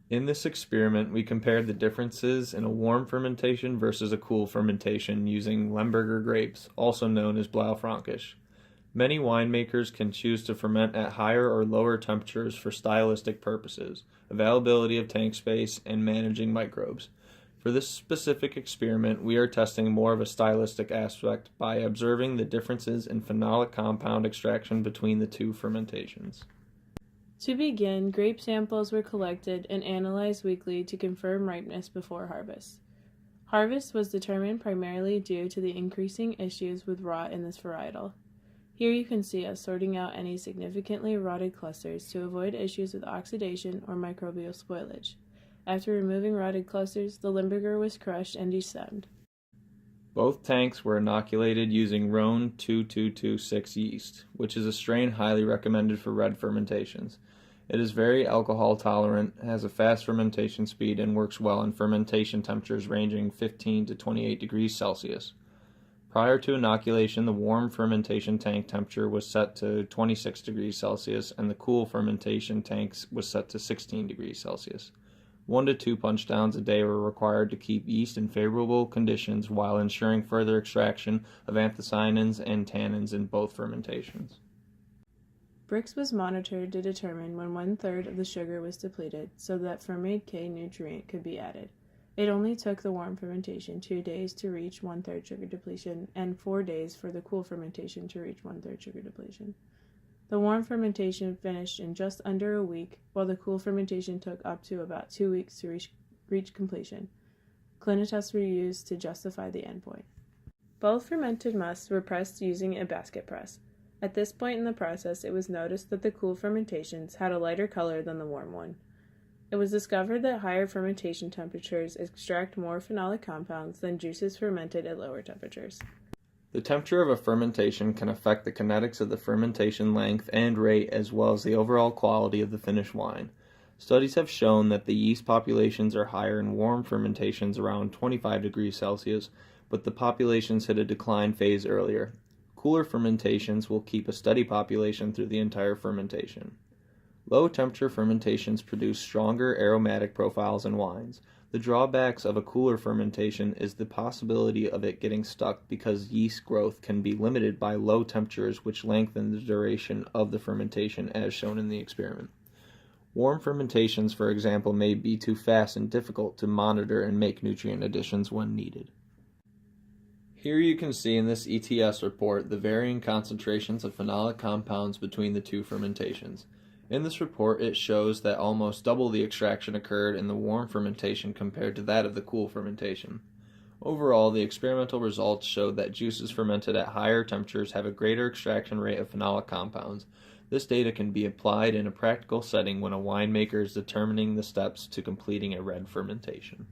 In this experiment, we compared the differences in a warm fermentation versus a cool fermentation using Lemberger grapes, also known as Blaufränkisch. Many winemakers can choose to ferment at higher or lower temperatures for stylistic purposes, availability of tank space, and managing microbes. For this specific experiment, we are testing more of a stylistic aspect by observing the differences in phenolic compound extraction between the two fermentations. To begin, grape samples were collected and analyzed weekly to confirm ripeness before harvest. Harvest was determined primarily due to the increasing issues with rot in this varietal. Here you can see us sorting out any significantly rotted clusters to avoid issues with oxidation or microbial spoilage. After removing rotted clusters, the Limburger was crushed and destemmed. Both tanks were inoculated using Rhone 2226 yeast, which is a strain highly recommended for red fermentations. It is very alcohol tolerant, has a fast fermentation speed, and works well in fermentation temperatures ranging 15 to 28 degrees Celsius. Prior to inoculation, the warm fermentation tank temperature was set to 26 degrees Celsius, and the cool fermentation tanks was set to 16 degrees Celsius. 1 to 2 punch downs a day were required to keep yeast in favorable conditions while ensuring further extraction of anthocyanins and tannins in both fermentations. Brix was monitored to determine when 1/3 of the sugar was depleted so that fermate K nutrient could be added. It only took the warm fermentation 2 days to reach 1/3 sugar depletion and 4 days for the cool fermentation to reach 1/3 sugar depletion. The warm fermentation finished in just under a week, while the cool fermentation took up to about 2 weeks to reach completion. Clinotests were used to justify the endpoint. Both fermented musts were pressed using a basket press. At this point in the process, it was noticed that the cool fermentations had a lighter color than the warm one. It was discovered that higher fermentation temperatures extract more phenolic compounds than juices fermented at lower temperatures. The temperature of a fermentation can affect the kinetics of the fermentation length and rate as well as the overall quality of the finished wine. Studies have shown that the yeast populations are higher in warm fermentations around 25 degrees Celsius, but the populations hit a decline phase earlier. Cooler fermentations will keep a steady population through the entire fermentation. Low temperature fermentations produce stronger aromatic profiles in wines. The drawbacks of a cooler fermentation is the possibility of it getting stuck because yeast growth can be limited by low temperatures which lengthen the duration of the fermentation as shown in the experiment. Warm fermentations, for example, may be too fast and difficult to monitor and make nutrient additions when needed. Here you can see in this ETS report the varying concentrations of phenolic compounds between the two fermentations. In this report, it shows that almost double the extraction occurred in the warm fermentation compared to that of the cool fermentation. Overall, the experimental results showed that juices fermented at higher temperatures have a greater extraction rate of phenolic compounds. This data can be applied in a practical setting when a winemaker is determining the steps to completing a red fermentation.